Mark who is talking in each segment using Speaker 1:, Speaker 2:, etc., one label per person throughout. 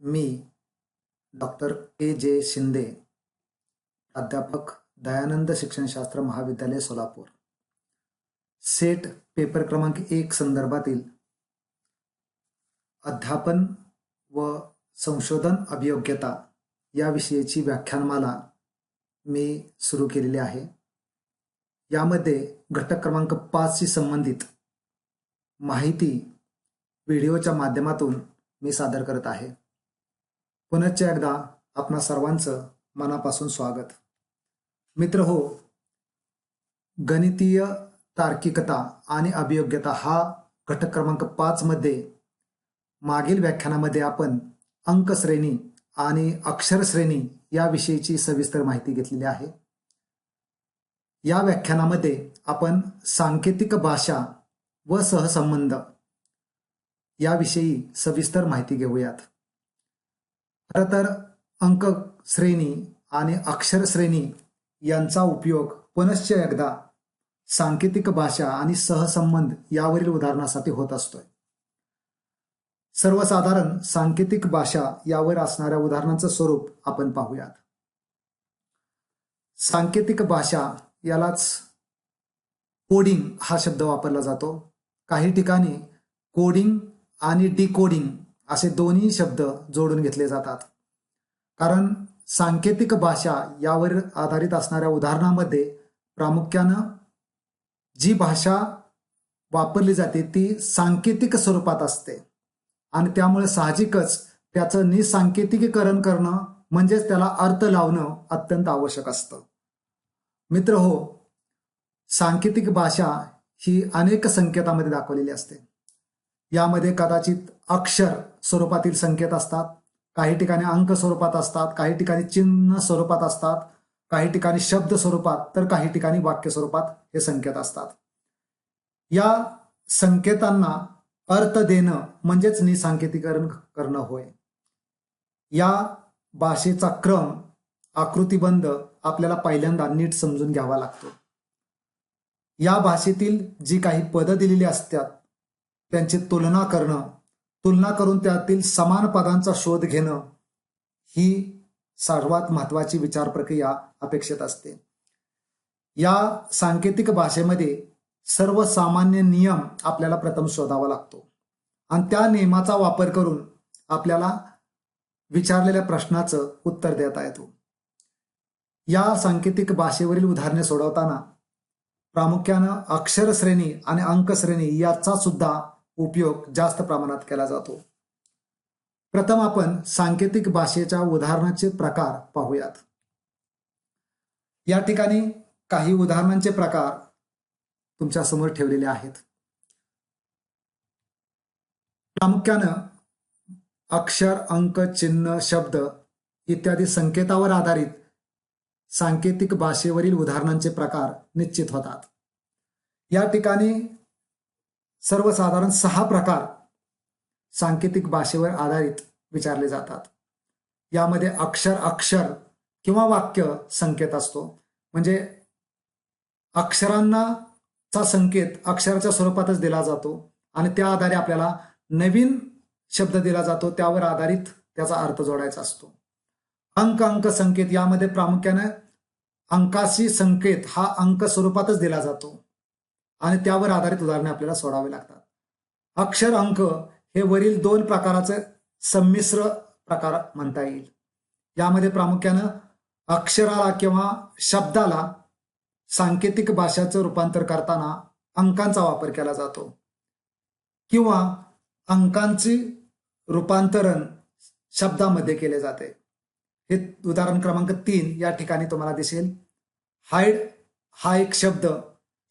Speaker 1: मी doctor के. शिंदे, प्राध्यापक, दयानंद शिक्षणशास्त्र महाविद्यालय Solapur, set paper क्रमांक 1 संदर्भातील अध्यापन व संशोधन अभियोग्यता या विषयाची व्याख्यानमाला मी सुरू केलेली आहे. यामध्ये घटक क्रमांक 5 शी संबंधित माहिती व्हिडिओच्या माध्यमातून मी सादर करत आहे. पुनश्च एकदा आपणा सर्वांचं मनापासून स्वागत. मित्र हो, गणितीय तार्किकता आणि अभियोग्यता हा घटक क्रमांक 5 मध्ये मागील व्याख्यानामध्ये आपण अंक श्रेणी आणि अक्षर श्रेणी या विषयीची सविस्तर माहिती घेतलेली आहे. या व्याख्यानामध्ये आपण सांकेतिक भाषा व सहसंबंध याविषयी सविस्तर माहिती घेऊयात. खरं तर अंक श्रेणी आणि अक्षर श्रेणी यांचा उपयोग पुनश्च एकदा सांकेतिक भाषा आणि सहसंबंध यावरील उदाहरणासाठी होत असतोय. सर्वसाधारण सांकेतिक भाषा यावर असणाऱ्या उदाहरणांचं स्वरूप आपण पाहूयात. सांकेतिक भाषा यालाच कोडिंग हा शब्द वापरला जातो. काही ठिकाणी कोडिंग आणि डिकोडिंग असे दोन्ही शब्द जोडून घेतले जातात. कारण सांकेतिक भाषा यावर आधारित असणाऱ्या उदाहरणामध्ये प्रामुख्यानं जी भाषा वापरली जाते ती सांकेतिक स्वरूपात असते आणि त्यामुळे साहजिकच त्याचं निसांकेतिकीकरण करणं म्हणजेच त्याला अर्थ लावणं अत्यंत आवश्यक असतं. मित्र हो, सांकेतिक भाषा ही अनेक संकेतामध्ये दाखवलेली असते. यामध्ये कदाचित अक्षर स्वरूपातील संकेत असतात, काही ठिकाणी अंक स्वरूपात असतात, काही ठिकाणी चिन्ह स्वरूपात असतात, काही ठिकाणी शब्द स्वरूपात, तर काही ठिकाणी वाक्य स्वरूपात हे संकेत असतात. या संकेतांना अर्थ देणं म्हणजेच निसांकेतीकरण करणं होय. या भाषेचा क्रम आकृतिबंध आपल्याला पहिल्यांदा नीट समजून घ्यावा लागतो. या भाषेतील जी काही पदं दिलेली असतात त्यांची तुलना करणं, तुलना करून त्यातील समान पदांचा शोध घेणं ही सर्वात महत्वाची विचार प्रक्रिया अपेक्षित असते. या सांकेतिक भाषेमध्ये सर्वसामान्य नियम आपल्याला प्रथम शोधावा लागतो आणि त्या नियमाचा वापर करून आपल्याला विचारलेल्या प्रश्नाचं उत्तर देता येतो. या सांकेतिक भाषेवरील उदाहरणे सोडवताना प्रामुख्यानं अक्षर श्रेणी आणि अंक श्रेणी याचा सुद्धा उपयोग जास्त प्रमाणात केला जातो. प्रथम आपण सांकेतिक भाषेच्या उदाहरणाचे प्रकार पाहूयात. या ठिकाणी काही उदाहरणांचे प्रकार तुमच्या समोर ठेवलेले आहेत. प्रामुख्यानं अक्षर, अंक, चिन्ह, शब्द इत्यादी संकेतावर आधारित सांकेतिक भाषेवरील उदाहरणांचे प्रकार निश्चित होतात. या ठिकाणी सर्वसाधारण 6 प्रकार सांकेतिक भाषेवर आधारित विचारले जातात. यामध्ये अक्षर किंवा वाक्य संकेत असतो, म्हणजे अक्षरांचा संकेत अक्षराच्या स्वरूपातच दिला जातो आणि त्या आधारे आपल्याला नवीन शब्द दिला जातो, त्यावर आधारित त्याचा अर्थ जोडायचा असतो. अंक संकेत यामध्ये प्रामुख्याने अंकाशी संकेत हा अंक स्वरूपातच दिला जातो आणि त्यावर आधारित उदाहरणे आपल्याला सोडावे लागतात. अक्षर अंक हे वरील 2 प्रकाराचे संमिश्र प्रकार म्हणता येईल. यामध्ये प्रामुख्यानं अक्षराला किंवा शब्दाला सांकेतिक भाषेचं रूपांतर करताना अंकांचा वापर केला जातो किंवा अंकांचे रूपांतरण शब्दामध्ये केले जाते. हे उदाहरण क्रमांक 3 या ठिकाणी तुम्हाला दिसेल. हाईड हा एक शब्द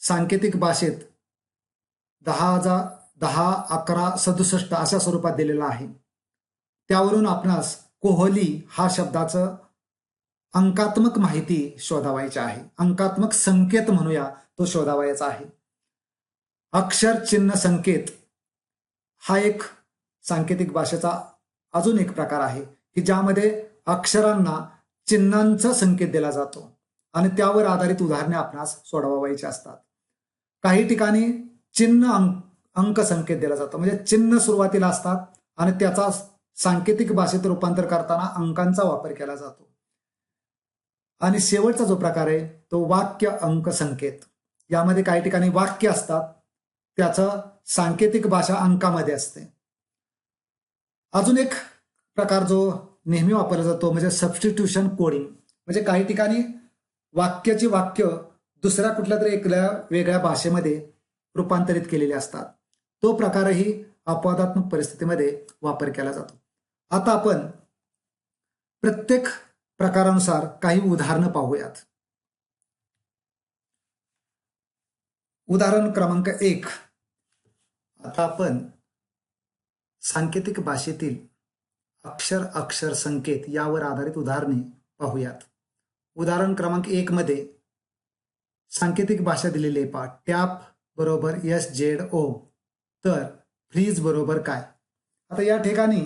Speaker 1: सांकेतिक भाषेत 10,11,67 अशा स्वरूपात दिलेला आहे. त्यावरून आपणास कोहली हा शब्दाचं अंकात्मक माहिती शोधावायची आहे, अंकात्मक संकेत म्हणूया तो शोधावायचा आहे. अक्षर चिन्ह संकेत हा एक सांकेतिक भाषेचा अजून एक प्रकार आहे की ज्यामध्ये अक्षरांना चिन्हांचा संकेत दिला जातो आणि त्यावर आधारित उदाहरणे आपणास सोडवायची असतात. काही ठिकाणी चिन्ह अंक संकेत दिला जातो, म्हणजे चिन्ह सुरुवातीला असतात आणि त्याचा सांकेतिक भाषेत रूपांतर करताना अंकांचा वापर केला जातो. आणि शेवटचा जो प्रकार आहे तो वाक्य अंक संकेत. यामध्ये काही ठिकाणी वाक्य असतात, त्याचं सांकेतिक भाषा अंकामध्ये असते. अजून एक प्रकार जो नेहमी वापरला जातो म्हणजे सबस्टिट्यूशन कोडिंग. म्हणजे काही ठिकाणी वाक्याची वाक्य दुसऱ्या कुठल्या तरी एक वेगळ्या भाषेमध्ये रूपांतरित केलेले असतात. तो प्रकारही अपवादात्मक परिस्थितीमध्ये वापर केला जातो. आता आपण प्रत्येक प्रकारानुसार काही उदाहरणं पाहूयात. उदाहरण क्रमांक 1. आता आपण सांकेतिक भाषेतील अक्षर अक्षर संकेत यावर आधारित उदाहरणे पाहूयात. उदाहरण क्रमांक 1 मध्ये सांकेतिक भाषा दिलेली आहे पहा. टॅप बरोबर SZO, तर फ्रीज बरोबर काय. आता या ठिकाणी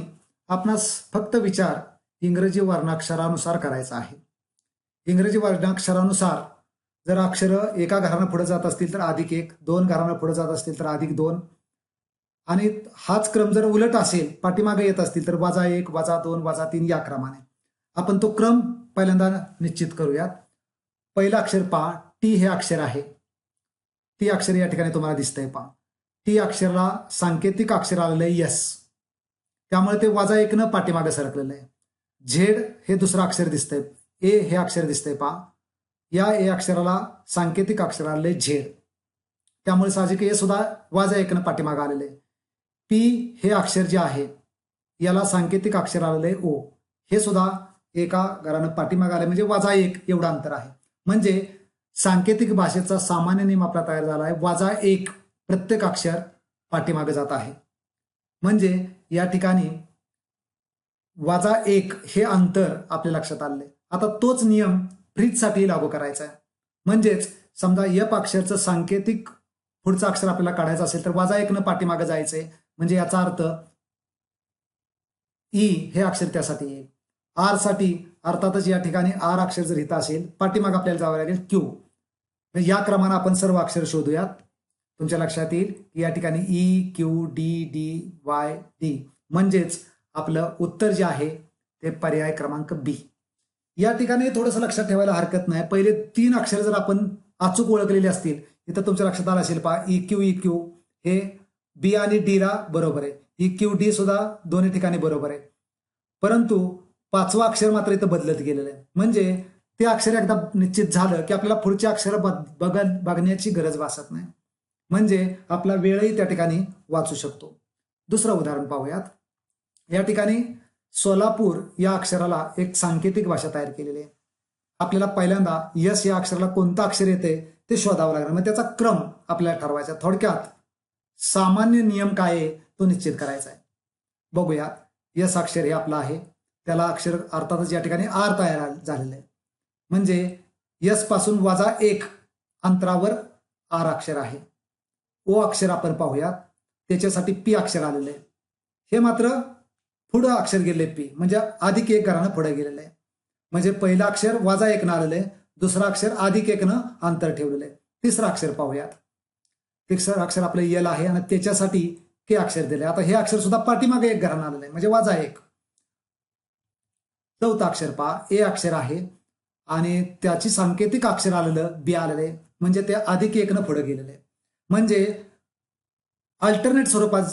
Speaker 1: आपणास फक्त विचार इंग्रजी वर्णाक्षरानुसार करायचा आहे. इंग्रजी वर्णाक्षरानुसार जर अक्षरं एका घरानं पुढे जात असतील तर +1, 2 घरानं पुढे जात असतील तर +2, आणि हाच क्रम जर उलट असेल, पाठीमागे येत असतील तर -1, -2, -3 या क्रमाने आपण तो क्रम पहिल्यांदा निश्चित करूयात. पहिलं अक्षर पहा, टी हे अक्षर आहे. टी अक्षर या ठिकाणी तुम्हाला दिसतंय पहा. टी अक्षराला सांकेतिक अक्षर आलेलं आहे यस, त्यामुळे ते -1 न पाठीमागे सरकलेलं आहे. झेड हे दुसरं अक्षर दिसतंय, ए हे अक्षर दिसतंय पहा. या ए अक्षराला सांकेतिक अक्षर आलेलं आहे झेड, त्यामुळे साहजिक ए सुद्धा -1 न पाठीमागे आलेलं आहे. पी हे अक्षर जे आहे याला सांकेतिक अक्षर आलेलं आहे ओ, हे सुद्धा एका घरानं पाठीमागे आले म्हणजे -1 एवढं अंतर आहे. म्हणजे सांकेतिक भाषेचा सामान्य नियम आपला तयार झाला आहे. -1 प्रत्येक अक्षर पाठीमागे जात आहे. म्हणजे या ठिकाणी -1 हे अंतर आपल्या लक्षात आले. आता तोच नियम फ्रीजसाठी लागू करायचा आहे. म्हणजेच समजा एफ अक्षरचं सांकेतिक पुढचं अक्षर आपल्याला काढायचं असेल तर -1 न पाठीमागे जायचंय. म्हणजे याचा अर्थ ई हे अक्षर त्यासाठी येईल. आर साठी अर्थातच या ठिकाणी आर अक्षर जर इथं असेल, पाठीमागे आपल्याला जावं लागेल क्यू. या क्रमाने आपण सर्व अक्षर शोधूयात. तुमच्या लक्षात येईल की या ठिकाणी EQDDYD म्हणजेच आपलं उत्तर जे आहे ते पर्याय क्रमांक बी. या ठिकाणी थोडंसं लक्षात ठेवायला हरकत नाही. पहिले 3 अक्षर जर आपण अचूक ओळखलेली असतील, इथं तुमच्या लक्षात आलं असेल पहा, EQ हे बी आणि डी ला बरोबर आहे. EQD सुद्धा दोन्ही ठिकाणी बरोबर आहे. परंतु 5वं अक्षर मात्र इथं बदलत गेलेलं आहे. म्हणजे ते अक्षर एकदा निश्चित झालं की आपल्याला पुढचे अक्षर बघण्याची गरज भासत नाही. म्हणजे आपला वेळही त्या ठिकाणी वाचू शकतो. दुसरं उदाहरण पाहूयात. या ठिकाणी सोलापूर या अक्षराला एक सांकेतिक भाषा तयार केलेली आहे. आपल्याला पहिल्यांदा यस या अक्षराला कोणतं अक्षर येते ते शोधावं लागणार. मग त्याचा क्रम आपल्याला ठरवायचा. थोडक्यात सामान्य नियम काय आहे तो निश्चित करायचा आहे. बघूया. यस अक्षर हे आपलं आहे, त्याला अक्षर अर्थातच या ठिकाणी आर तयार झालेलं आहे. म्हणजे यस पासून -1 अंतरावर आर अक्षर आहे. ओ अक्षर आपण पाहूयात, त्याच्यासाठी पी अक्षर आलेलं आहे. हे मात्र पुढं अक्षर गेले पी, म्हणजे +1 घरानं पुढे गेलेलं आहे. म्हणजे पहिलं अक्षर -1 न आलेलं आहे, दुसरं अक्षर +1 न अंतर ठेवलेलं आहे. तिसरं अक्षर पाहूयात. तिसरं अक्षर आपलं यल आहे आणि त्याच्यासाठी के अक्षर दिले. आता हे अक्षर सुद्धा पाठीमागे 1 घरानं आलेलं आहे, म्हणजे -1. चौथं अक्षर पहा, ए अक्षर आहे आणि त्याची सांकेतिक अक्षर आलेलं बी आलेलं आहे, म्हणजे ते +1 न पुढे गेलेलं आहे. म्हणजे अल्टरनेट स्वरूपात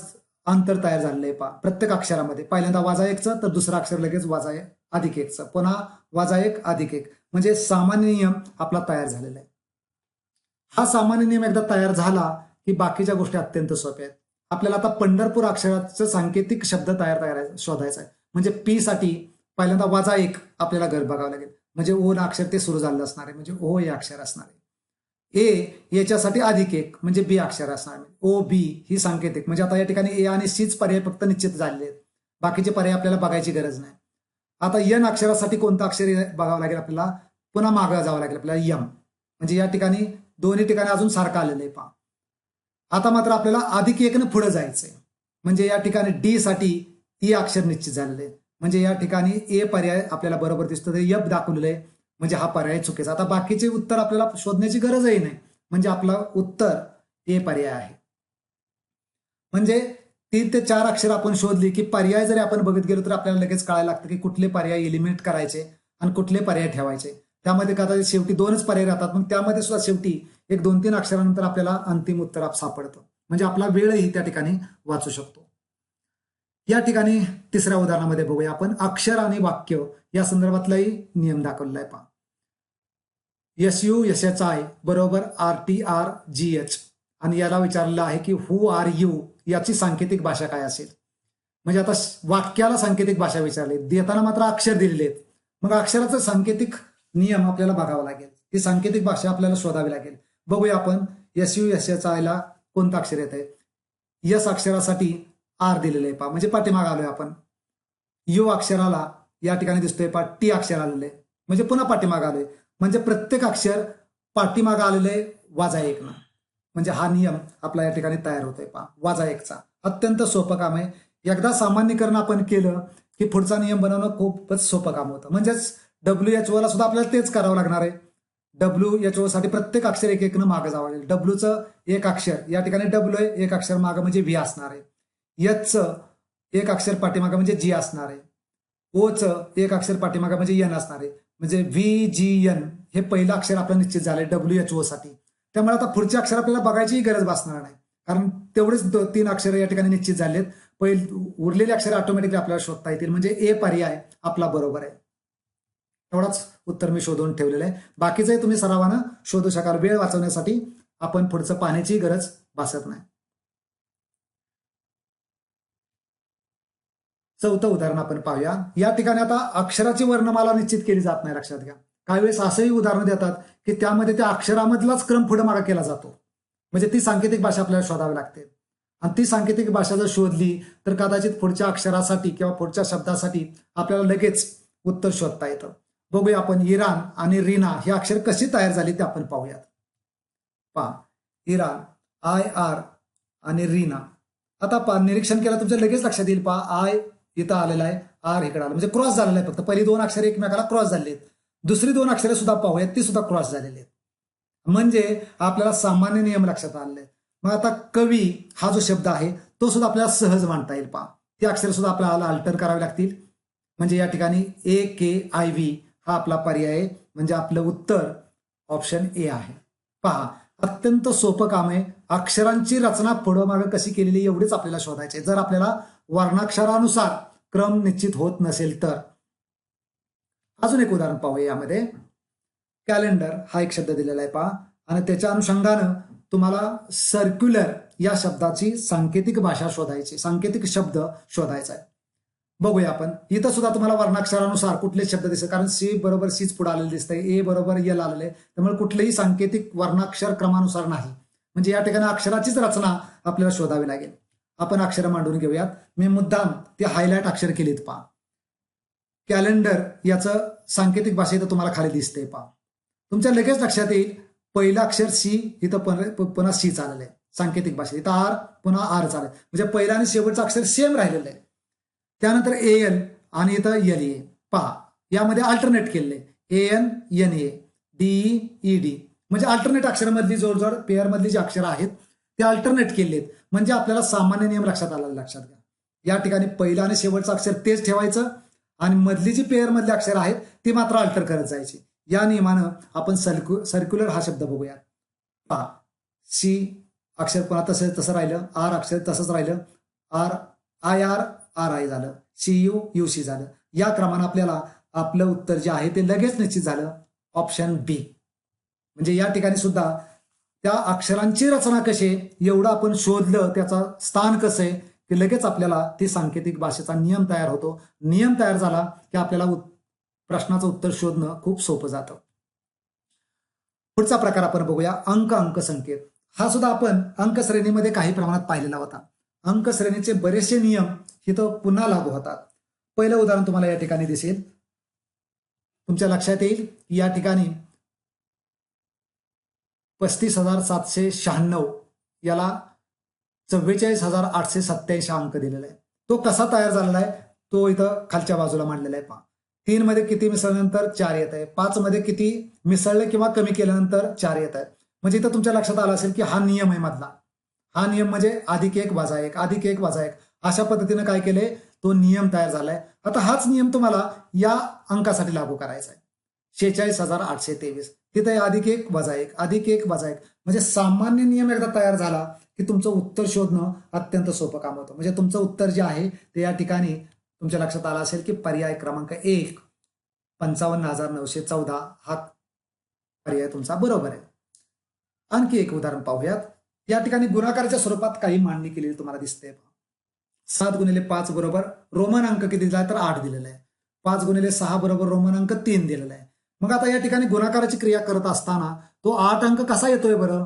Speaker 1: अंतर तयार झालेलं आहे पहा प्रत्येक अक्षरामध्ये. पहिल्यांदा -1चं तर दुसरं अक्षर लगेच +1चं, पुन्हा -1 +1, म्हणजे सामान्य नियम आपला तयार झालेला आहे. हा सामान्य नियम एकदा तयार झाला की बाकीच्या गोष्टी अत्यंत सोप्या आहेत. आपल्याला आता पंढरपूर अक्षराचं सांकेतिक शब्द शोधायचा आहे. म्हणजे पी साठी पहिल्यांदा -1 आपल्याला घर बघावं लागेल, म्हणजे ओ ना अक्षर ते सुरू झालेलं असणार आहे, म्हणजे ओ हे अक्षर असणार आहे. ए याच्यासाठी +1 म्हणजे बी अक्षर असणार आहे. ओ बी ही सांकेतिक, म्हणजे आता या ठिकाणी ए आणि सीच पर्याय फक्त निश्चित झालेले आहेत, बाकीचे पर्याय आपल्याला बघायची गरज नाही. आता यन अक्षरासाठी कोणतं अक्षर बघावं लागेल आपल्याला, पुन्हा मागं जावं लागेल आपल्याला यम, म्हणजे या ठिकाणी दोन्ही ठिकाणी अजून सारखं आलेलं आहे पहा. आता मात्र आपल्याला +1 न पुढे जायचंय, म्हणजे या ठिकाणी डी साठी ई अक्षर निश्चित झालेलं आहे. म्हणजे या ठिकाणी ए पर्याय आपल्याला बरोबर दिसतो, ते यप दाखवलेलं आहे, म्हणजे हा पर्याय चुकीचा. आता बाकीचे उत्तर आपल्याला शोधण्याची गरजही नाही, म्हणजे आपलं उत्तर ए पर्याय आहे. म्हणजे 3 ते 4 अक्षर आपण शोधली की पर्याय जरी आपण बघत गेलो तर आपल्याला लगेच कळायला लागतं की कुठले पर्याय एलिमिनेट करायचे आणि कुठले पर्याय ठेवायचे. त्यामध्ये कदाचित शेवटी 2च पर्याय राहतात, मग त्यामध्ये सुद्धा शेवटी एक 2-3 अक्षरानंतर आपल्याला अंतिम उत्तर सापडतं. म्हणजे आपला वेळही त्या ठिकाणी वाचू शकतो. या ठिकाणी तिसऱ्या उदाहरणामध्ये बघूया आपण अक्षर आणि वाक्य या संदर्भातलाही नियम दाखवलेला आहे. पहा, SUSHI बरोबर RTRGH आणि याला विचारलेलं आहे की हु आर यू याची सांकेतिक भाषा काय असेल. म्हणजे आता वाक्याला सांकेतिक भाषा विचारली, देताना मात्र अक्षर दिलेले आहेत. मग अक्षराचं सांकेतिक नियम आपल्याला बघावा लागेल, ती सांकेतिक भाषा आपल्याला शोधावी लागेल. बघूया आपण SUSHI ला कोणतं अक्षर येत आहे. यस अक्षरासाठी आर दिलेलं आहे पहा, म्हणजे पाठीमाग आलोय आपण. यू अक्षराला या ठिकाणी दिसतोय पहा टी अक्षर आलेलं आहे, म्हणजे पुन्हा पाठीमाग आलोय. म्हणजे प्रत्येक अक्षर पाठीमाग आलेले वाजा एक ना, म्हणजे हा नियम आपला या ठिकाणी तयार होतोय पहा, वाजा एकचा. अत्यंत सोपं काम आहे. एकदा सामान्यीकरण आपण केलं की पुढचा नियम बनवणं खूपच सोपं काम होतं. म्हणजेच WHO ला सुद्धा आपल्याला तेच करावं लागणार आहे. WHO साठी प्रत्येक अक्षर एक एकनं मागं जावं लागेल. डब्ल्यूचं एक अक्षर या ठिकाणी डब्ल्यू आहे, एक अक्षर मागं म्हणजे व्ही असणार आहे. एचचं एक अक्षर पाठीमागं म्हणजे जी असणार आहे. ओचं एक अक्षर पाठीमागं म्हणजे एन असणार आहे. म्हणजे VGN हे पहिलं अक्षर आपलं निश्चित झालंय WHO साठी. त्यामुळे आता पुढचे अक्षर आपल्याला बघायचीही गरज भासणार नाही, कारण तेवढेच 3 अक्षर या ठिकाणी निश्चित झालेत. उरलेले अक्षर ऑटोमॅटिकली आपल्याला शोधता येतील. म्हणजे ए पर्याय आपला बरोबर आहे. एवढाच उत्तर मी शोधून ठेवलेलं आहे. बाकीचंही तुम्ही सरावानं शोधू शकाल. वेळ वाचवण्यासाठी आपण पुढचं पाहण्याची गरज भासत नाही. चौथं उदाहरण आपण पाहूया. या ठिकाणी आता अक्षराची वर्णमाला निश्चित केली जात नाही, लक्षात घ्या. काही वेळेस असंही उदाहरण देतात की त्यामध्ये त्या अक्षरामधलाच क्रम पुढे मागा केला जातो. म्हणजे ती सांकेतिक भाषा आपल्याला शोधावी लागते. आणि ती सांकेतिक भाषा जर शोधली तर कदाचित पुढच्या अक्षरासाठी किंवा पुढच्या शब्दासाठी आपल्याला लगेच उत्तर शोधता येतं. बघूया आपण इराण आणि रीना हे अक्षर कशी तयार झाली ते आपण पाहूयात. पहा, इराण IR आणि रीना. आता निरीक्षण केलं तुमच्या लगेच लक्षात येईल. पहा, आय इथं आलेला आहे, आर इकडे आलं, म्हणजे क्रॉस झालेला आहे. फक्त पहिली 2 अक्षरे एकमेकाला क्रॉस झालेली आहेत. दुसरी 2 अक्षरे सुद्धा पाहूयात, ती सुद्धा क्रॉस झालेली आहेत. म्हणजे आपल्याला सामान्य नियम लक्षात आलेले आहेत. मग आता कवी हा जो शब्द आहे तो सुद्धा आपल्याला सहज मांडता येईल. पहा, ती अक्षर सुद्धा आपल्याला अल्टर करावी लागतील. म्हणजे या ठिकाणी AKIV हा आपला पर्याय आहे. म्हणजे आपलं उत्तर ऑप्शन ए आहे. पहा, अत्यंत सोपं काम आहे. अक्षरांची रचना पुढं मागं कशी केलेली एवढीच आपल्याला शोधायचे. जर आपल्याला वर्णाक्षरानुसार क्रम निश्चित होत नसेल तर. अजून एक उदाहरण पाहूया. यामध्ये कॅलेंडर हा एक शब्द दिलेला आहे पहा, आणि त्याच्या अनुषंगानं तुम्हाला सर्क्युलर या शब्दाची सांकेतिक भाषा शोधायची, सांकेतिक शब्द शोधायचा आहे. बघूया आपण. इथं सुद्धा तुम्हाला वर्णाक्षरानुसार कुठले शब्द दिसतात, कारण C बरोबर Cच पुढे आलेले दिसतंय, A बरोबर L आलेले, त्यामुळे कुठलेही सांकेतिक वर्णाक्षर क्रमानुसार नाही. म्हणजे या ठिकाणी अक्षराचीच रचना आपल्याला शोधावी लागेल. आपण अक्षर मांडून घेऊयात. मी मुद्दाम ते हायलाइट अक्षर केलीत पहा. कॅलेंडर याचं सांकेतिक भाषा इथं तुम्हाला खाली दिसते पहा. तुमच्या लगेच लक्षात येईल पहिलं अक्षर C इथं पुन्हा C चाललंय सांकेतिक भाषेत. इथं R पुन्हा R चाललंय, म्हणजे पहिलं आणि शेवटचं अक्षर सेम राहिलेलं आहे. त्यानंतर AL आणि इथं LA पहा, यामध्ये अल्टरनेट केलेले AN NA DE ED, म्हणजे अल्टरनेट अक्षरामधली जोड पेअर मधली जी अक्षरं आहेत ते अल्टरनेट केलेत. म्हणजे आपल्याला सामान्य नियम लक्षात आला. लक्षात घ्या, या ठिकाणी पहिलं आणि शेवटचं अक्षर तेच ठेवायचं आणि मधली जी पेअर मधली अक्षर आहेत ती मात्र अल्टर करत जायची. या नियमानं आपण सर्क्युलर हा शब्द बघूया. पहा, C अक्षर पुन्हा तसं राहिलं, R अक्षर तसंच राहिलं, IR RI झालं, CU UC झालं. या क्रमानं आपल्याला आपलं उत्तर जे आहे ते लगेच निश्चित झालं, ऑप्शन B. म्हणजे या ठिकाणी सुद्धा त्या अक्षरांची रचना कशी आहे एवढं आपण शोधलं, त्याचं स्थान कसं आहे की लगेच आपल्याला ती सांकेतिक भाषेचा नियम तयार होतो. नियम तयार झाला की आपल्याला प्रश्नाचं उत्तर शोधणं खूप सोपं जातं. पुढचा प्रकार आपण बघूया, अंक संकेत. हा सुद्धा आपण अंक श्रेणीमध्ये काही प्रमाणात पाहिलेला होता. अंक श्रेणीचे बरेचसे नियम इथं पुन्हा लागू होतात. पहिलं उदाहरण तुम्हाला या ठिकाणी दिसेल. तुमच्या लक्षात येईल की या ठिकाणी 35,796 याला 44,887 अंक दिलेला आहे. तो कसा तयार झालेला आहे तो इथं खालच्या बाजूला मांडलेला आहे पहा. 3 मध्ये किती मिसळल्यानंतर 4 येत आहे, 5 मध्ये किती मिसळले किंवा कमी केल्यानंतर 4 येत आहे. म्हणजे इथं तुमच्या लक्षात आलं असेल की हा नियम आहे मधला. हा नियम म्हणजे अधिक 1 वजा 1 अधिक 1 वजा 1 अशा पद्धतीने काय केलंय, तो नियम तयार झालाय. आता हाच नियम तुम्हाला या अंकासाठी लागू करायचा आहे. 46,823 तिथे अधिक 1 वजा 1 अधिक 1 वजा 1 म्हणजे सामान्य नियम एकदा तयार झाला की तुमचं उत्तर शोधणं अत्यंत सोपं काम होतं. म्हणजे तुमचं उत्तर जे आहे ते या ठिकाणी तुमच्या लक्षात आलं असेल की पर्याय क्रमांक 1 55,914 हा पर्याय तुमचा बरोबर आहे. आणखी एक उदाहरण पाहूयात. या ठिकाणी गुणाकाराच्या स्वरूपात काही मांडणी केलेली तुम्हाला दिसते. 7 गुणिले 5 बरोबर रोमन अंक किती दिला आहे तर 8 दिलेला आहे. 5 गुणिले 6 बरोबर रोमन अंक 3 दिलेला आहे. मग आता या ठिकाणी गुणाकाराची क्रिया करत असताना तो 8 अंक कसा येतोय बरं,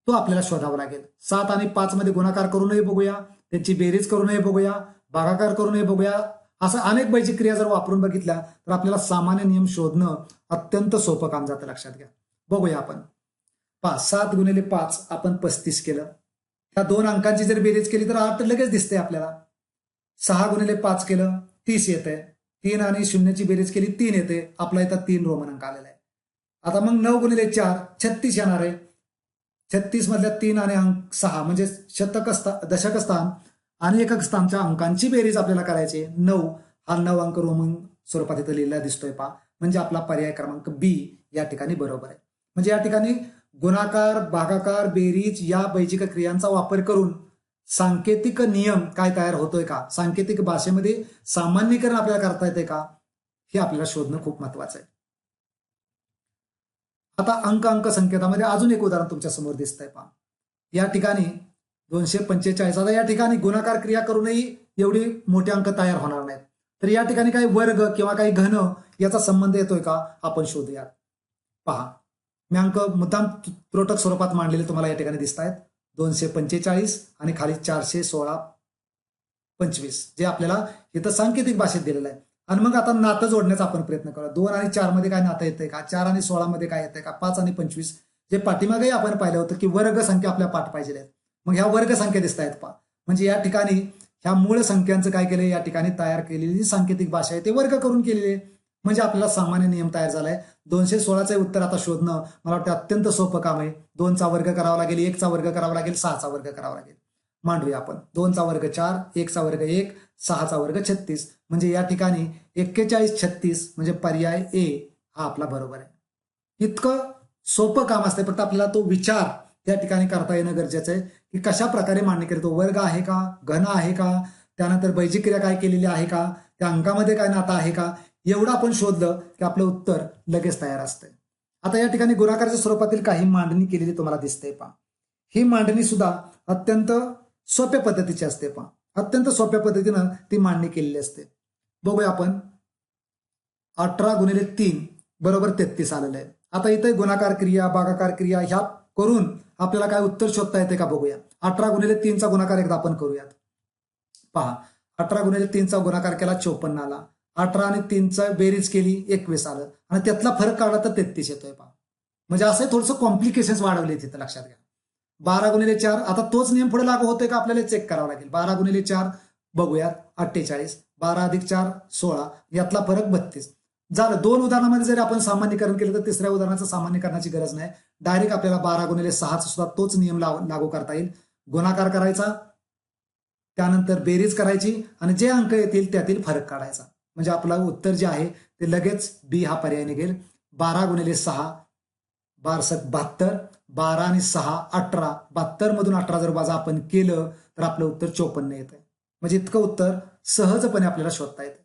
Speaker 1: तो आपल्याला शोधावा लागेल. 7 आणि 5 मध्ये गुणाकार करूनही बघूया, त्याची बेरीज करूनही बघूया, भागाकार करूनही बघूया. असं अनेक बैजिक क्रिया जर वापरून बघितल्या तर आपल्याला सामान्य नियम शोधणं अत्यंत सोपं काम जातं. लक्षात घ्या. बघूया आपण. 7 गुणिले 5 आपण 35 केलं. त्या दोन अंकांची जर बेरीज केली तर 8 लगेच दिसते आपल्याला. 6 गुणिले 5 केलं 30 येते. 3 आणि 0ची बेरीज केली 3 येते. आपला इथं 3 रोमन अंक आलेला आहे. आता मग 9 गुणिले 4 36 येणार आहे. 36 मधल्या 3 आणि अंक 6 म्हणजे दशक स्थान आणि एकक स्थानच्या अंकांची बेरीज आपल्याला करायची. 9 हा 9 अंक रोमन स्वरूपात इथं लिहिला दिसतोय पहा. म्हणजे आपला पर्याय क्रमांक बी या ठिकाणी बरोबर आहे. म्हणजे या ठिकाणी गुणाकार, भागाकार, बेरीज या बैजिक क्रियांचा वापर करून सांकेतिक नियम काय तयार होतोय का, सांकेतिक भाषेमध्ये सामान्यीकरण आपल्याला करता येते का, हे आपल्याला शोधणं खूप महत्वाचं आहे. आता अंक संकेतामध्ये अजून एक उदाहरण तुमच्या समोर दिसतंय पहा. या ठिकाणी 245. आता या ठिकाणी गुणाकार क्रिया करूनही एवढी मोठे अंक तयार होणार नाहीत. तर या ठिकाणी काही वर्ग किंवा काही घन याचा संबंध येतोय का आपण शोधूयात. पहा, मी अंक मुद्दाम त्रोटक स्वरूपात मांडलेले तुम्हाला या ठिकाणी दिसत आहेत. 245 आणि खाली 416.25 जे आपल्याला इथं सांकेतिक भाषेत दिलेलं आहे. आणि मग आता नातं जोडण्याचा आपण प्रयत्न करू. 2 आणि 4 मध्ये काय नातं येतंय का, 4 आणि 16 मध्ये काय येतंय का, 5 आणि 25 जे पाठीमागेही आपण पाहिलं होतं की वर्ग संख्या आपल्या पाठ पाहिजे आहेत. मग ह्या वर्ग संख्या दिसत आहेत पहा. म्हणजे या ठिकाणी ह्या मूळ संख्यांचं काय केलंय, या ठिकाणी तयार केलेली सांकेतिक भाषा आहे ते वर्ग करून केलेली आहे. म्हणजे आपल्याला सामान्य नियम तयार झालाय. 216चे उत्तर आता शोधणं मला वाटतं अत्यंत सोपं काम आहे. 2चा वर्ग करावा लागेल, 1चा वर्ग करावा लागेल, 6चा वर्ग करावा लागेल. मांडूया आपण. 2चा वर्ग 4, 1चा वर्ग 1, 6चा वर्ग 36. म्हणजे या ठिकाणी 4136 म्हणजे पर्याय ए हा आपला बरोबर आहे. इतकं सोपं काम असतं, फक्त आपल्याला तो विचार त्या ठिकाणी करता येणं गरजेचं आहे की कशा प्रकारे मांडणी करतो. वर्ग आहे का, घन आहे का, त्यानंतर बैजिक क्रिया काय केलेली आहे का, त्या अंकामध्ये काय नातं आहे का, एवढं आपण शोधलं की आपलं उत्तर लगेच तयार असतंय. आता या ठिकाणी गुणाकाराच्या स्वरूपातील काही मांडणी केलेली तुम्हाला दिसते पहा. ही मांडणी सुद्धा अत्यंत सोप्या पद्धतीची असते पहा. अत्यंत सोप्या पद्धतीनं ती मांडणी केलेली असते. बघूया आपण. 18 गुणिले 3 बरोबर 33 आलेलं आहे. आता इथे गुणाकार क्रिया, भागाकार क्रिया ह्या करून आपल्याला काय उत्तर शोधता येते का बघूया. 18 गुणिले 3चा गुणाकार एकदा आपण करूयात. पहा, 18 गुणिले 3चा गुणाकार केला 54 आला. 18 आणि 3चा बेरीज केली 21 आलं आणि त्यातला फरक काढला तर 33 येतोय पहा. म्हणजे असं थोडंसं कॉम्प्लिकेशन्स वाढवले तिथं, लक्षात घ्या. 12 गुणिले 4 आता तोच नियम पुढे लागू होतोय का आपल्याला चेक करावं लागेल. 12 गुणिले 4 बघूयात 48, 12 अधिक 4 16, यातला फरक 32 झालं. 2 उदाहरणामध्ये जरी आपण सामान्यीकरण केलं तर तिसऱ्या उदाहरणाचं सामान्यीकरणाची गरज नाही. डायरेक्ट आपल्याला 12 गुणिले 6 सुद्धा तोच नियम लागू करता येईल. गुणाकार करायचा, त्यानंतर बेरीज करायची आणि जे अंक येतील त्यातील फरक काढायचा. म्हणजे आपलं उत्तर जे आहे ते लगेच बी हा पर्याय निघेल. 12 गुणिले 6 12 72, 12 आणि 6 18, 72 मधून 18 जर वजा आपण केलं तर आपलं उत्तर 54 येतं. म्हणजे इतकं उत्तर सहजपणे आपल्याला शोधता येतं.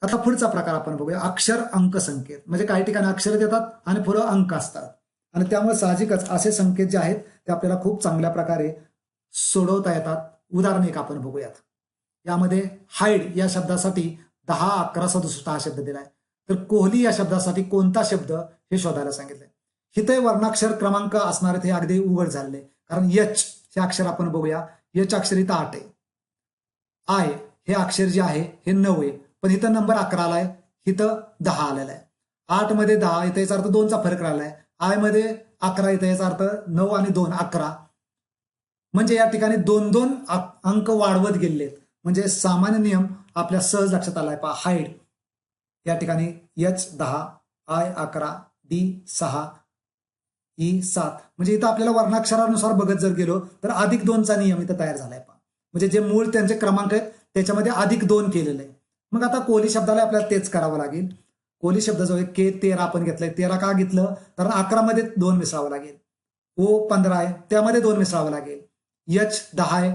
Speaker 1: आता पुढचा प्रकार आपण बघूया. अक्षर अंक संकेत. म्हणजे काही ठिकाणी अक्षर देतात आणि पुढे अंक असतात आणि त्यामुळे साहजिकच असे संकेत जे आहेत ते आपल्याला खूप चांगल्या प्रकारे सोडवता येतात. उदाहरण एक आपण बघूयात. यामध्ये हाईड या शब्दासाठी 10 11 67 हा शब्द दिलाय. तर कोहली या शब्दासाठी कोणता शब्द हे शोधायला सांगितलंय. इथे वर्णाक्षर क्रमांक असणार हे अगदी उघड झालेले, कारण एच हे अक्षर आपण बघूया. एच अक्षर इथं 8 आहे. आय हे अक्षर जे आहे हे 9 आहे, पण इथं नंबर 11 आलाय, इथं 10 आलेला आहे. 8 मध्ये 10 इथं याचा अर्थ 2चा फरक राहिलाय. आय मध्ये 11 इथं याचा अर्थ 9 आणि 2 11. म्हणजे या ठिकाणी 2-2 अंक वाढवत गेलेत. म्हणजे सामान्य नियम आपल्या सहज लक्षात आलाय पहा. हाईड या ठिकाणी एच 10, आय 11, डी 6, 7 म्हणजे इथं आपल्याला वर्णाक्षरानुसार बघत जर गेलो तर +2चा नियम इथं तयार झालाय पहा. म्हणजे जे मूळ त्यांचे क्रमांक आहेत त्याच्यामध्ये +2 केलेलं आहे. मग आता कोहली शब्दाला आपल्याला तेच करावं लागेल. कोहली शब्द जो आहे K13 आपण घेतलाय. 13 का घेतलं कारण 11 मध्ये 2 मिसळावं लागेल. O15 आहे त्यामध्ये 2 मिसळावं लागेल. H10 आहे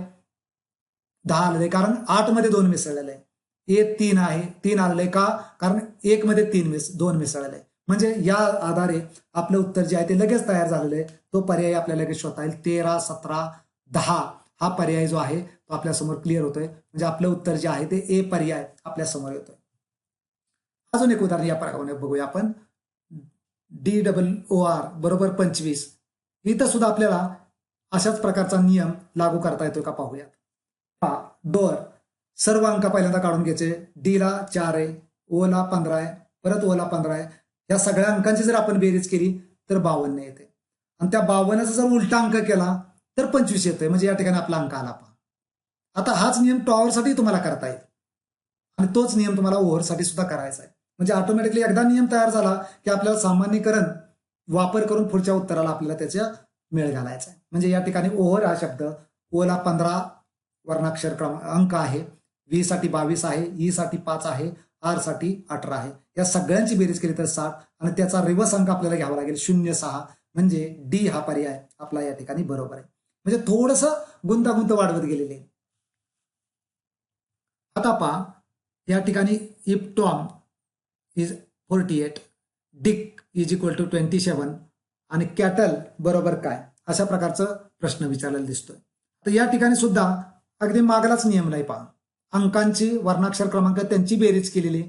Speaker 1: 10 आलेलं आहे कारण 8 मध्ये 2 मिसळलेलं आहे. A3 आहे 3 आलेलं आहे का कारण 1 मध्ये 2 मिसळलेलं आहे. म्हणजे या आधारे आपलं उत्तर जे आहे ते लगेच तयार झालेलं आहे. तो पर्याय आपल्याला लगेच शोधता येईल. 13, 17, 10 हा पर्याय जो आहे तो आपल्यासमोर क्लिअर होतोय. म्हणजे आपलं उत्तर जे आहे ते ए पर्याय आपल्यासमोर येतोय. अजून एक उदाहरण या प्रकारे बघूया आपण. DOOR बरोबर 25. इथं सुद्धा आपल्याला अशाच प्रकारचा नियम लागू करता येतो का पाहूयात. डोअर सर्व अंक पहिल्यांदा काढून घ्यायचे. डी ला 4 आहे, O ला 15 आहे, परत O ला 15 आहे. या सगळ्या अंकांची जर आपण बेरीज केली तर 52 येते. आणि त्या 52चा जर उलटा अंक केला तर 25 येतोय. म्हणजे या ठिकाणी आपला अंक आला पहा. आता हाच नियम टॉवरसाठी तुम्हाला करता येईल आणि तोच नियम तुम्हाला ओव्हरसाठी सुद्धा करायचा आहे. म्हणजे ऑटोमॅटिकली एकदा नियम तयार झाला की आपल्याला सामान्यीकरण वापर करून पुढच्या उत्तराला आपल्याला त्याच्या मेळ घालायचा आहे. म्हणजे या ठिकाणी ओव्हर हा शब्द O ला 15 वर्णाक्षर अंक आहे, V साठी 22 आहे, E साठी 5 आहे, R साठी 18 आहे. या सगळ्यांची बेरीज केली तर 60 आणि त्याचा रिवर्स अंक आपल्याला घ्यावा लागेल 0.6. म्हणजे डी हा पर्याय आपला या ठिकाणी बरोबर आहे. म्हणजे थोडंसं गुंतागुंत वाढवत गेलेले आहे. आता पहा या ठिकाणी if Tom is 48, Dick is equal to 27 आणि कॅटल बरोबर काय अशा प्रकारचा प्रश्न विचारलेला दिसतोय. तर या ठिकाणी सुद्धा अगदी मागलाच नियम नाही पहा. अंकांची वर्णाक्षर क्रमांक त्यांची बेरीज केलेली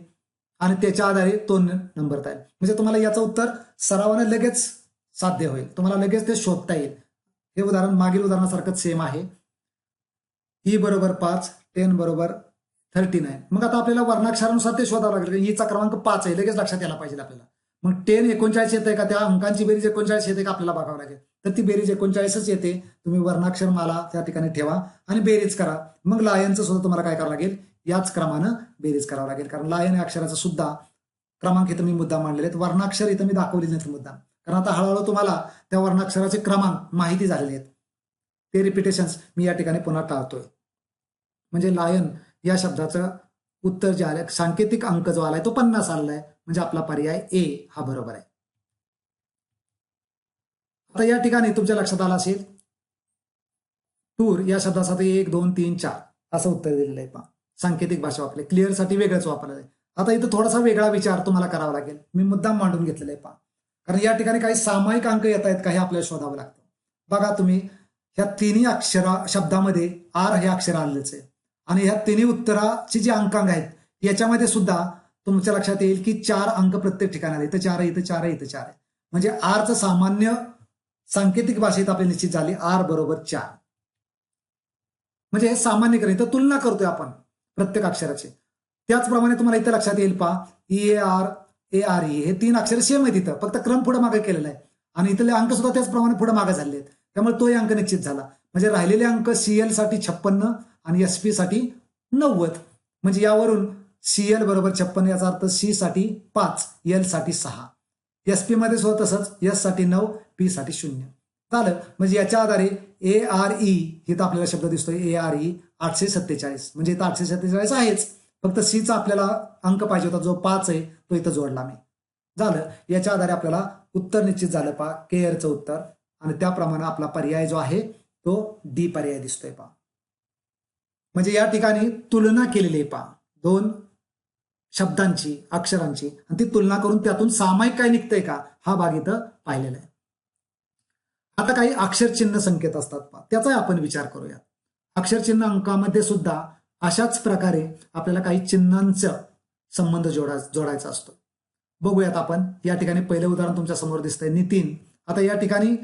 Speaker 1: आणि त्याच्या आधारे तो नंबर तयार. म्हणजे तुम्हाला याचं उत्तर सरावाने लगेच साध्य होईल. तुम्हाला लगेच ते शोधता येईल. हे उदाहरण मागील उदाहरणासारखंच सेम आहे. E बरोबर 5, 10 बरोबर 39. मग आता आपल्याला वर्णाक्षरानुसार ते शोधावं लागेल. ईचा क्रमांक 5 आहे लगेच लक्षात यायला पाहिजे आपल्याला. मग 10 39 येते का त्या अंकांची बेरीज 39 येते का आपल्याला बघावं लागेल. तर ती बेरीज 39च येते. तुम्ही वर्णाक्षर माला त्या ठिकाणी ठेवा आणि बेरीज करा. मग लायनचं सुद्धा तुम्हाला काय करावं लागेल याच क्रमानं बेरीज करावं लागेल. कारण लायन या अक्षराचा सुद्धा क्रमांक इथं मी मुद्दाम मांडलेले आहेत. वर्णाक्षर इथं मी दाखवलेले नाहीत मुद्दाम कारण आता हळूहळू तुम्हाला त्या वर्णाक्षराचे क्रमांक माहिती झालेले आहेत. ते रिपिटेशन्स मी या ठिकाणी पुन्हा टाळतोय. म्हणजे लायन या शब्दाचं उत्तर जे आलंय सांकेतिक अंक जो आलाय तो 50 आलेला आहे. म्हणजे आपला पर्याय ए हा बरोबर आहे. आता या ठिकाणी तुमच्या लक्षात आलं असेल टूर या शब्दासाठी 1, 2, 3, 4 असं उत्तर दिलेलं आहे पहा. सांकेतिक भाषा वापरली. क्लिअरसाठी वेगळंच वापरलं आहे. आता इथं थोडासा वेगळा विचार तुम्हाला करावा लागेल. मी मुद्दाम मांडून घेतलेला आहे पहा. कारण या ठिकाणी काही सामायिक अंक येत आहेत का हे आपल्याला शोधावं लागतं. बघा तुम्ही ह्या तिन्ही शब्दामध्ये आर हे अक्षर आलेलंच आहे आणि ह्या तिन्ही उत्तराची जी अंकांक आहेत याच्यामध्ये सुद्धा तुमच्या लक्षात येईल की 4 अंक प्रत्येक ठिकाणी आले. इथं 4 आहे, इथं 4 आहे, इथं 4 आहे. म्हणजे आरचं सामान्य सांकेतिक भाषेत आपली निश्चित झाली आर बरोबर 4. म्हणजे हे सामान्यकरण इथं तुलना करतोय आपण प्रत्येक अक्षराची. त्याचप्रमाणे तुम्हाला इथं लक्षात येईल पहा EAR ARE हे 3 अक्षर सेम आहेत. इथं फक्त क्रम पुढे मागे केलेला आहे आणि इथले अंक सुद्धा त्याचप्रमाणे पुढे मागे झालेले आहेत. त्यामुळे तोही अंक निश्चित झाला. म्हणजे राहिलेले अंक CL साठी 56 आणि SP साठी 90. म्हणजे यावरून CL बरोबर 56 याचा अर्थ C साठी 5, L साठी 6, SP मध्ये सुद्धा तसंच S साठी 9, P साठी 0 झालं. म्हणजे याच्या आधारे ARE इथं आपल्याला शब्द दिसतोय ARE 847. म्हणजे इथं 847 आहेच. फक्त Cचा आपल्याला अंक पाहिजे होता जो 5 आहे तो इथं जोडला मी. झालं. याच्या आधारे आपल्याला उत्तर निश्चित झालं पहा केअरचं उत्तर आणि त्याप्रमाणे आपला पर्याय जो आहे तो डी पर्याय दिसतोय पहा. म्हणजे या ठिकाणी तुलना केलेली आहे पहा 2 शब्दांची अक्षरांची आणि ती तुलना करून त्यातून सामायिक काय निघतंय का हा भाग इथं पाहिलेला आहे. आता काही अक्षरचिन्ह संकेत असतात पहा त्याचा आपण विचार करूया. अक्षरचिन्ह अंकामध्ये सुद्धा अशाच प्रकारे आपल्याला काही चिन्हांचा संबंध जोडायचा असतो. बघूयात आपण. या ठिकाणी पहिलं उदाहरण तुमच्या समोर दिसतंय नितीन. आता या ठिकाणी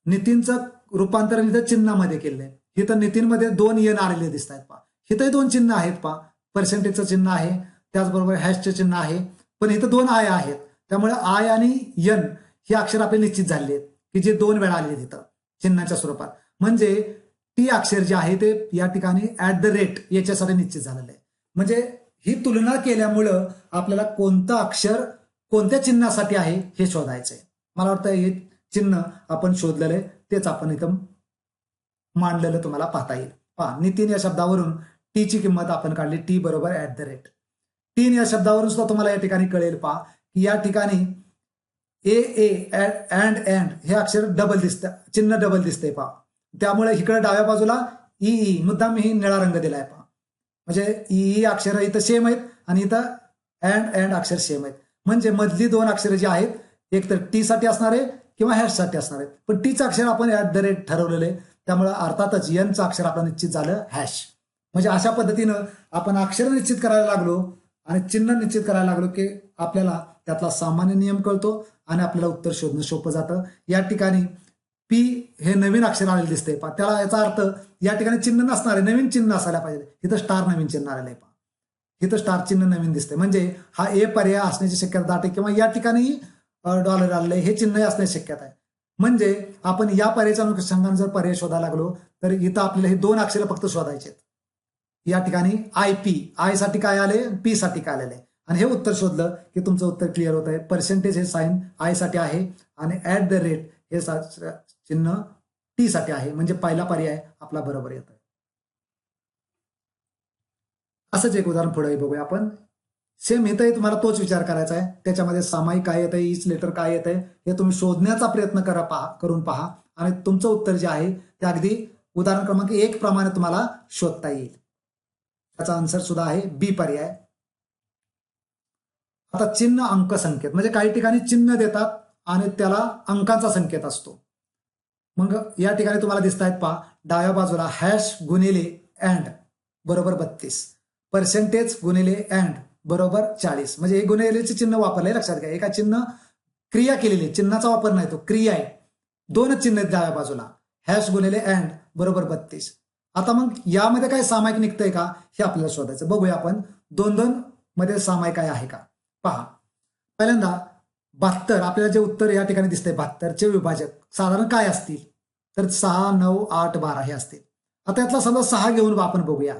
Speaker 1: नितीनचं रूपांतरण इथं चिन्हामध्ये केलंय. इथं नितीनमध्ये 2 N आलेले दिसत आहेत पहा. इथंही 2 चिन्ह आहेत पहा. पर्सेंटेजचं चिन्ह आहे त्याचबरोबर हॅशचे चिन्ह आहे. पण इथं 2 आय आहेत. त्यामुळे आय आणि N ही अक्षर आपले निश्चित झालेली आहेत की जे 2 वेळा आलेले तिथं चिन्हाच्या स्वरूपात. म्हणजे टी अक्षर जे आहे ते या ठिकाणी @ याच्यासाठी निश्चित झालेलं आहे. म्हणजे ही तुलना केल्यामुळं आपल्याला कोणतं अक्षर कोणत्या चिन्हासाठी आहे हे शोधायचंय. मला वाटतं हे चिन्ह आपण शोधलेलं आहे तेच आपण इथं मांडलेलं तुम्हाला पाहता येईल. पहा, नितीन या शब्दावरून टी ची किंमत आपण काढली, टी बरोबर @ टीन या शब्दावरून सुद्धा तुम्हाला या ठिकाणी कळेल. पहा की या ठिकाणी अँड हे अक्षर डबल दिसतं, चिन्ह डबल दिसतंय. पहा त्यामुळे इकडे डाव्या बाजूला ई मुद्दाम ही निळा रंग दिलाय. पहा म्हणजे ई अक्षर इथं सेम आहेत आणि इथं अँड अक्षर सेम आहेत. म्हणजे मधली दोन अक्षर जी आहेत एक तर टी साठी असणार आहे किंवा हॅश साठी असणार आहे. पण टीचं अक्षर आपण @ ठरवलेलं आहे, त्यामुळे अर्थातच एनचं अक्षर आपलं निश्चित झालं हॅश. म्हणजे अशा पद्धतीनं आपण अक्षर निश्चित करायला लागलो आणि चिन्ह निश्चित करायला लागलो की आपल्याला त्यातला सामान्य नियम कळतो आणि आपल्याला उत्तर शोधणं सोपं जातं. या ठिकाणी पी हे नवीन अक्षर आलेलं दिसतंय. पहा त्याला याचा अर्थ या ठिकाणी चिन्ह नसणार आहे, नवीन चिन्ह असायला पाहिजे. इथं स्टार नवीन चिन्ह आलेलं आहे. पहा इथं स्टार चिन्ह नवीन दिसतंय, म्हणजे हा ए पर्याय असण्याची शक्यता दाट आहे किंवा या ठिकाणी डॉलर आलेलं आहे हे चिन्ह असण्याची शक्यता आहे. म्हणजे आपण या पर्यायाच्या अनुषंगाने जर पर्याय शोधायला लागलो तर इथं आपल्याला हे दोन अक्षर फक्त शोधायचे. या ठिकाणी आय साठी काय आले, पी साठी काय आलेलं आहे आणि हे उत्तर शोधलं की तुमचं उत्तर क्लिअर होत आहे. पर्सेंटेज हे साईन आय साठी आहे आणि @ हे चिन्ह टी साठी आहे, म्हणजे पहिला पर्याय आपला बरोबर येतोय. असंच एक उदाहरण पुढे बघूया आपण. सेम इथंही तुम्हाला तोच विचार करायचा आहे. त्याच्यामध्ये सामायिक काय येत आहे, ईच लेटर काय येत आहे हे तुम्ही शोधण्याचा प्रयत्न करून पहा आणि तुमचं उत्तर जे आहे ते अगदी उदाहरण क्रमांक 1 प्रमाणे तुम्हाला शोधता येईल. त्याचा आन्सर सुद्धा आहे बी पर्याय. आता चिन्ह अंक संकेत, म्हणजे काही ठिकाणी चिन्ह देतात आणि त्याला अंकाचा संकेत असतो. मग या ठिकाणी तुम्हाला दिसत आहेत. पहा डाव्या बाजूला हॅश गुणिले अँड बरोबर 32, पर्सेंटेज गुणिले अँड बरोबर 40. म्हणजे हे गुणिलेचे चिन्ह वापरले, लक्षात घ्या. एका चिन्ह क्रिया केलेली, चिन्हाचा वापर नाही, तो क्रिया आहे. दोनच चिन्ह आहेत डाव्या बाजूला, हॅश गुणिले अँड बरोबर 32. आता मग यामध्ये काय सामायिक निघतंय का हे आपल्याला शोधायचं. बघूया आपण 2-2 मध्ये सामायिक काय आहे का. पहा पहिल्यांदा 72 आपल्याला जे उत्तर या ठिकाणी दिसतंय 72चे विभाजक साधारण काय असतील तर 6, 9, 8, 12 हे असतील. आता यातला समजा 6 घेऊन आपण बघूया.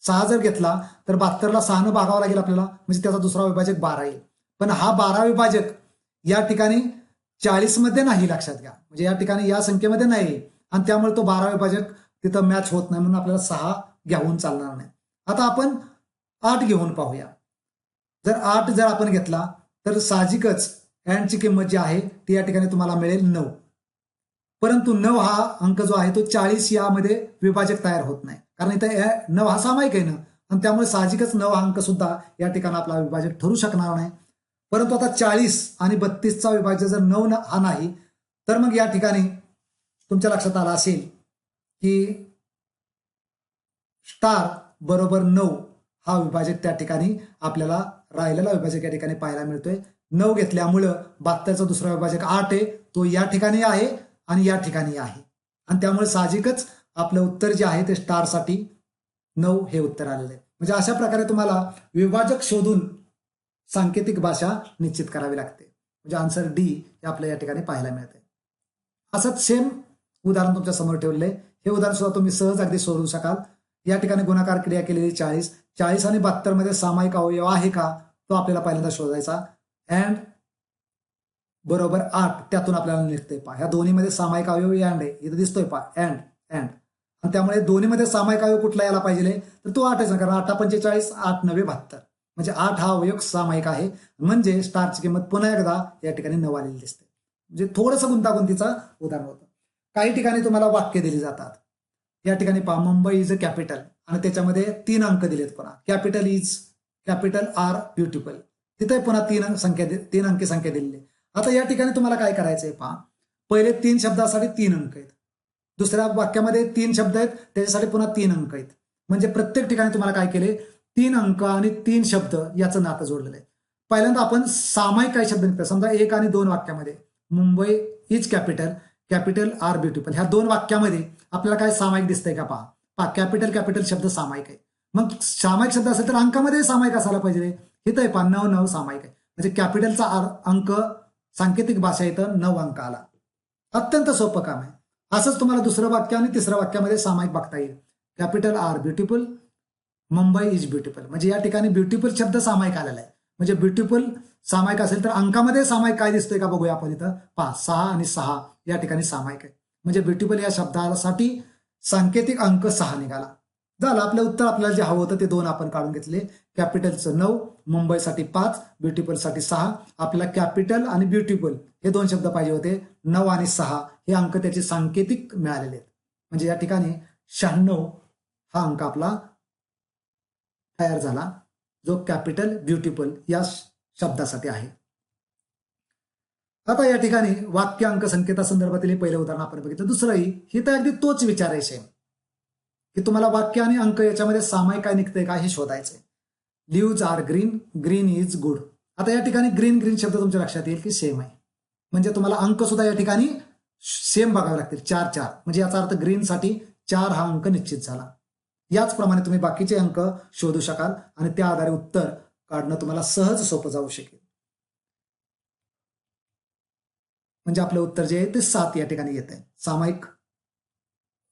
Speaker 1: 6 जर घेतला तर 72ला 6 न भागावं लागेल आपल्याला, म्हणजे त्याचा दुसरा विभाजक 12 येईल. पण हा 12 विभाजक या ठिकाणी 40 मध्ये नाही, लक्षात घ्या. म्हणजे या ठिकाणी या संख्येमध्ये नाही आणि त्यामुळे तो 12 विभाजक तिथं मॅच होत नाही, म्हणून आपल्याला 6 घेऊन चालणार नाही. आता आपण 8 घेऊन पाहूया. जर 8 जर आपण घेतला तर साहजिकच अँडची किंमत जी आहे ती या ठिकाणी तुम्हाला मिळेल 9. परंतु 9 हा अंक जो आहे तो 40 यामध्ये विभाजक तयार होत नाही, कारण इथं 9 हा सामायिक आहे ना, आणि त्यामुळे साहजिकच 9 हा अंक सुद्धा या ठिकाणी आपला विभाजक ठरू शकणार नाही. परंतु आता 40 आणि 32चा विभाजक जर 9 हा नाही तर मग या ठिकाणी तुमच्या लक्षात आलं असेल की स्टार बरोबर 9 हा विभाजक त्या ठिकाणी आपल्याला राहिलेला विभाजक या ठिकाणी पाहायला मिळतोय. 9 घेतल्यामुळं 72चा दुसरा विभाजक 8 आहे, तो या ठिकाणी आहे आणि या ठिकाणी आहे, आणि त्यामुळे साहजिकच आपलं उत्तर जे आहे ते स्टार साठी 9 हे उत्तर आलेलं आहे. म्हणजे अशा प्रकारे तुम्हाला विभाजक शोधून सांकेतिक भाषा निश्चित करावी लागते. म्हणजे आन्सर डी हे आपल्याला या ठिकाणी पाहायला मिळते. असंच सेम उदाहरण तुमच्या समोर ठेवले. हे उदाहरण सुद्धा तुम्ही सहज अगदी सोडवू शकाल. या ठिकाणी गुणाकार क्रिया केलेली 40 आणि 72 मध्ये सामायिक अवयव आहे का तो आपल्याला पहिल्यांदा शोधायचा. अँड बरोबर 8 त्यातून आपल्याला निघते. पहा ह्या दोन्हीमध्ये सामायिक अवयव अँड आहे, इथं दिसतोय पहा अँड आणि त्यामुळे दोन्हीमध्ये सामायिक अवयव कुठला यायला पाहिजे तर तो 8 आहे, कारण 8 45, 8 9 72, म्हणजे 8 हा अवयव सामायिक आहे. म्हणजे स्टारची किंमत पुन्हा एकदा या ठिकाणी 9 आलेली दिसते. म्हणजे थोडंसं गुंतागुंतीचं उदाहरण होतं. काही ठिकाणी तुम्हाला वाक्य दिली जातात. या ठिकाणी पहा मुंबई इज अ कॅपिटल आणि त्याच्यामध्ये 3 अंक दिलेत. पुन्हा कॅपिटल आर ब्युटिफुल, तिथे पुन्हा 3 अंकी संख्या दिलेली. आता या ठिकाणी तुम्हाला काय करायचंय पहा, पहिले 3 शब्दासाठी 3 अंक आहेत, दुसऱ्या वाक्यामध्ये 3 शब्द आहेत त्याच्यासाठी पुन्हा 3 अंक आहेत. म्हणजे प्रत्येक ठिकाणी तुम्हाला काय केले 3 अंक आणि 3 शब्द याचं नातं जोडलेलं आहे. पहिल्यांदा आपण सामायिक काही शब्द निघतात. समजा 1 आणि 2 वाक्यामध्ये Mumbai is capital are beautiful ह्या 2 वाक्यामध्ये आपल्याला काय सामायिक दिसतंय का पहा कॅपिटल शब्द सामायिक आहे. मग सामायिक शब्द असेल तर अंकामध्ये सामायिक असायला पाहिजे. इथं आहे पहा 9 सामायिक आहे, म्हणजे कॅपिटलचा अंक सांकेतिक भाषा इथं 9 अंक आला. अत्यंत सोपं काम आहे. असंच तुम्हाला दुसरं वाक्य आणि तिसऱ्या वाक्यामध्ये सामायिक बघता येईल. Capital are beautiful, Mumbai is beautiful, म्हणजे या ठिकाणी ब्युटिफुल शब्द सामायिक आलेला आहे. म्हणजे ब्युटिफुल सामायिक असेल तर अंकामध्ये सामायिक काय दिसतोय का बघूया आपण. इथं 5, 6 आणि 6 या ठिकाणी सामायिक आहे. म्हणजे ब्युटिफुल या शब्दासाठी सांकेतिक अंक 6 निघाला. झालं आपलं उत्तर. आपल्याला जे हवं होतं ते 2 आपण काढून घेतले. कॅपिटलचं 9, मुंबईसाठी 5, ब्युटिफुलसाठी 6. आपल्याला कॅपिटल आणि ब्युटिफुल हे 2 शब्द पाहिजे होते. 9 आणि 6 हे अंक त्याचे सांकेतिक मिळालेले आहेत. म्हणजे या ठिकाणी 96 हा अंक आपला तयार झाला, जो कॅपिटल ब्युटिफुल या शब्दासाठी आहे. आता या ठिकाणी वाक्य अंक संकेता संदर्भातील पहिलं उदाहरण आपण बघितलं. दुसरंही ही तर अगदी तोच विचारायचे की तुम्हाला वाक्य आणि अंक याच्यामध्ये सामायिक काय निघतंय का हे शोधायचंय. Leaves are green, green is good. आता या ठिकाणी ग्रीन ग्रीन शब्द तुमच्या लक्षात येईल की सेम आहे. म्हणजे तुम्हाला अंक सुद्धा या ठिकाणी सेम बघावे लागतील. 4-4 म्हणजे याचा अर्थ ग्रीनसाठी 4 हा अंक निश्चित झाला. याचप्रमाणे तुम्ही बाकीचे अंक शोधू शकाल आणि त्या आधारे उत्तर काढणं तुम्हाला सहज सोपं जाऊ शकेल. म्हणजे आपलं उत्तर जे आहे ते 7 या ठिकाणी येत आहे सामायिक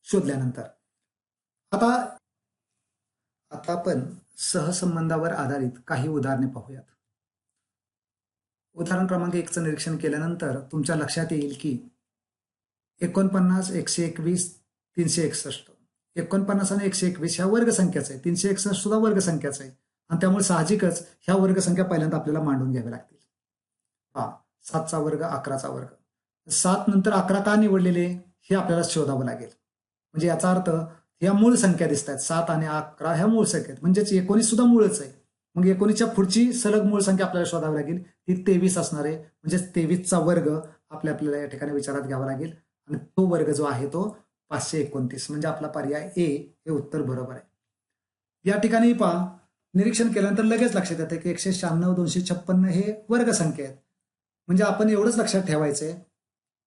Speaker 1: शोधल्यानंतर. आता आपण सहसंबंधावर आधारित काही उदाहरणे पाहूयात. उदाहरण क्रमांक 1चं निरीक्षण केल्यानंतर तुमच्या लक्षात येईल की 49, 121, 361. 49 आणि 121 ह्या वर्गसंख्याच आहे. 361 सुद्धा वर्गसंख्याच आहे आणि त्यामुळे साहजिकच ह्या वर्गसंख्या पहिल्यांदा आपल्याला मांडून घ्याव्या लागतील. 7चा वर्ग, 11चा वर्ग. 7 नंतर 11 का निवडलेले हे आपल्याला शोधावं लागेल. म्हणजे याचा अर्थ ह्या मूळ संख्या दिसत आहेत. 7 आणि 11 ह्या मूळ संख्या आहेत. म्हणजेच 19 सुद्धा मूळच आहे. मग 19च्या पुढची सलग मूळ संख्या आपल्याला शोधावी लागेल. ती 23 असणार आहे. म्हणजेच 23चा वर्ग आपल्याला या ठिकाणी विचारात घ्यावा लागेल आणि तो वर्ग जो आहे तो 529. म्हणजे आपला पर्याय ए हे उत्तर बरोबर आहे. या ठिकाणी पहा, निरीक्षण केल्यानंतर लगेच लक्षात येतं की 196, 256 हे वर्गसंख्या आहेत. म्हणजे आपण एवढंच लक्षात ठेवायचंय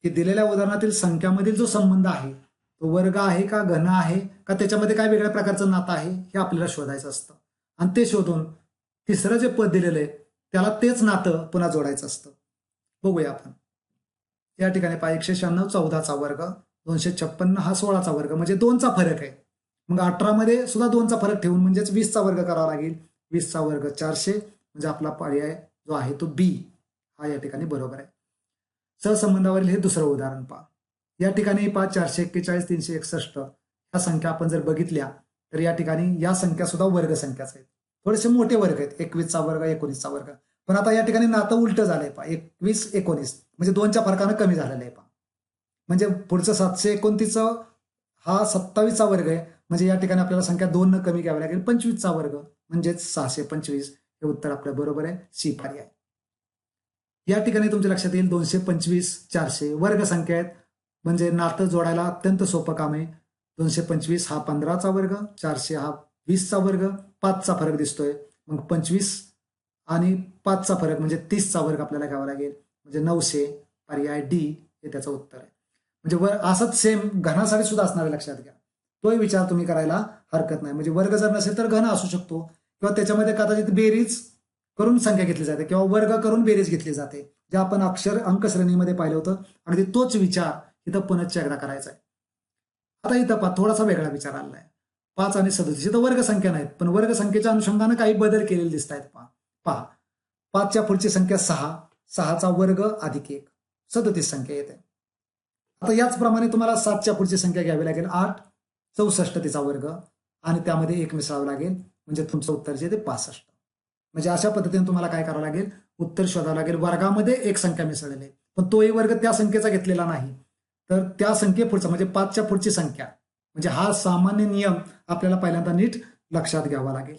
Speaker 1: की दिलेल्या उदाहरणातील संख्यामधील जो संबंध आहे तो वर्ग आहे का घन आहे का त्याच्यामध्ये काय वेगळ्या प्रकारचं नातं आहे हे आपल्याला शोधायचं असतं. आणि ते शोधून तिसरं जे पद दिलेलं आहे त्याला तेच नातं पुन्हा जोडायचं असतं. बघूया आपण. या ठिकाणी पहा, 196 14चा वर्ग, 256 हा 16चा वर्ग म्हणजे 2चा फरक आहे. मग 18 मध्ये सुद्धा 2चा फरक ठेवून म्हणजेच 20चा वर्ग करावा लागेल. 20चा वर्ग 400 म्हणजे आपला पर्याय जो आहे तो बी हा या ठिकाणी बरोबर आहे. सहसंबंधावरील हे दुसरं उदाहरण पहा. या ठिकाणी पहा 441, 361 ह्या संख्या आपण जर बघितल्या तर या ठिकाणी या संख्या सुद्धा वर्गसंख्याच आहेत. थोडेसे मोठे वर्ग आहेत. 21चा वर्ग, 19चा वर्ग. पण आता या ठिकाणी नातं उलटं झालंय पहा. 21, 19 म्हणजे 2च्या फरकानं कमी झालेलं आहे पहा. म्हणजे पुढचं 729 हा 27चा वर्ग आहे. म्हणजे या ठिकाणी आपल्याला संख्या 2 न कमी घ्यावी लागेल. 25चा वर्ग म्हणजेच 625 हे उत्तर आपलं बरोबर आहे. सी पर्याय. या ठिकाणी तुमच्या लक्षात येईल 225, 400 वर्गसंख्या आहेत. म्हणजे नातं जोडायला अत्यंत सोपं काम आहे. 225 हा 15चा वर्ग, 400 हा 20चा वर्ग, 5चा फरक दिसतोय. मग 25 आणि 5चा फरक म्हणजे 30चा वर्ग आपल्याला घ्यावा लागेल. म्हणजे 900 पर्याय डी हे त्याचं उत्तर आहे. म्हणजे असंच सेम घनासाठी सुद्धा असणार आहे, लक्षात घ्या. तोही विचार तुम्ही करायला हरकत नाही. म्हणजे वर्ग जर नसेल तर घन असू शकतो किंवा त्याच्यामध्ये कदाचित बेरीज करून संख्या घेतली जाते किंवा वर्ग करून बेरीज घेतली जाते, जे आपण अंक श्रेणीमध्ये पाहिलं होतं. आणि तोच विचार इथं पुनश्च एकदा करायचा आहे. आता इथं थोडासा वेगळा विचार आलेला आहे. 5 आणि 37 इथं वर्गसंख्या नाहीत, पण वर्गसंख्येच्या अनुषंगाने काही बदल केलेले दिसत आहेत. पहा 5च्या पुढची संख्या 6, 6चा वर्ग अधिक 1 37 संख्या येते. आता याचप्रमाणे तुम्हाला 7च्या पुढची संख्या घ्यावी लागेल. 8, 64 तिचा वर्ग आणि त्यामध्ये 1 मिसळावं लागेल. म्हणजे तुमचं उत्तर जे ते 65. म्हणजे अशा पद्धतीने तुम्हाला काय करावं लागेल, उत्तर शोधावं लागेल. वर्गामध्ये एक संख्या मिसळलेली आहे पण तोही वर्ग त्या संख्येचा घेतलेला नाही, तर त्या संख्येपुढचा म्हणजे 5च्या पुढची संख्या, म्हणजे हा सामान्य नियम आपल्याला पहिल्यांदा नीट लक्षात घ्यावा लागेल.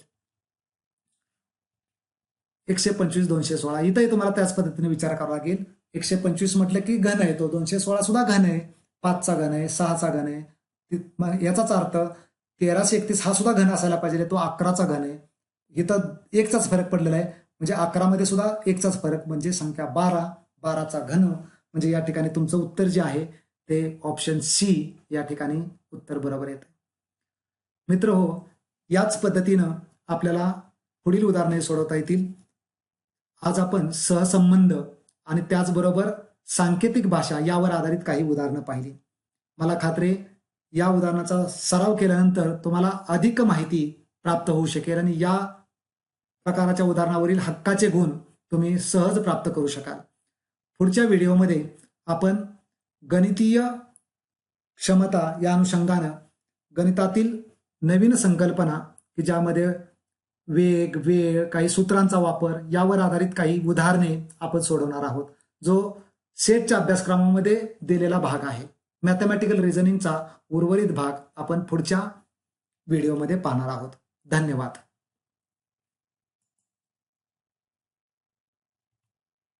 Speaker 1: 125, 216 इथंही तुम्हाला त्याच पद्धतीने विचार करावा लागेल. 125 म्हटलं की घन आहे तो, 216 सुद्धा घन आहे, 5चा घन आहे, 6चा घन आहे. याचाच अर्थ 1331 हा सुद्धा घन असायला पाहिजे, तो 11चा घन आहे. इथं 1चाच फरक पडलेला आहे. म्हणजे 11 मध्ये सुद्धा 1चाच फरक म्हणजे संख्या 12, 12चा घन. म्हणजे या ठिकाणी तुमचं उत्तर जे आहे ते ऑप्शन सी या ठिकाणी उत्तर बरोबर येतं. मित्र हो, याच पद्धतीनं आपल्याला पुढील उदाहरणे सोडवता येतील. आज आपण सहसंबंध आणि त्याचबरोबर सांकेतिक भाषा यावर आधारित काही उदाहरणं पाहिली. मला खात्री या उदाहरणाचा सराव केल्यानंतर तुम्हाला अधिक माहिती प्राप्त होऊ शकेल आणि या प्रकारच्या उदाहरणावरील हक्काचे गुण तुम्ही सहज प्राप्त करू शकाल. पुढच्या व्हिडिओमध्ये आपण गणितीय क्षमता या अनुषंगानं गणितातील नवीन संकल्पना की ज्यामध्ये वेग, वेळ, काही सूत्रांचा वापर यावर आधारित काही उदाहरणे आपण सोडवणार आहोत, जो सेटच्या अभ्यासक्रमामध्ये दिलेला भाग आहे. मॅथमॅटिकल रिझनिंगचा उर्वरित भाग आपण पुढच्या व्हिडिओमध्ये पाहणार आहोत. धन्यवाद.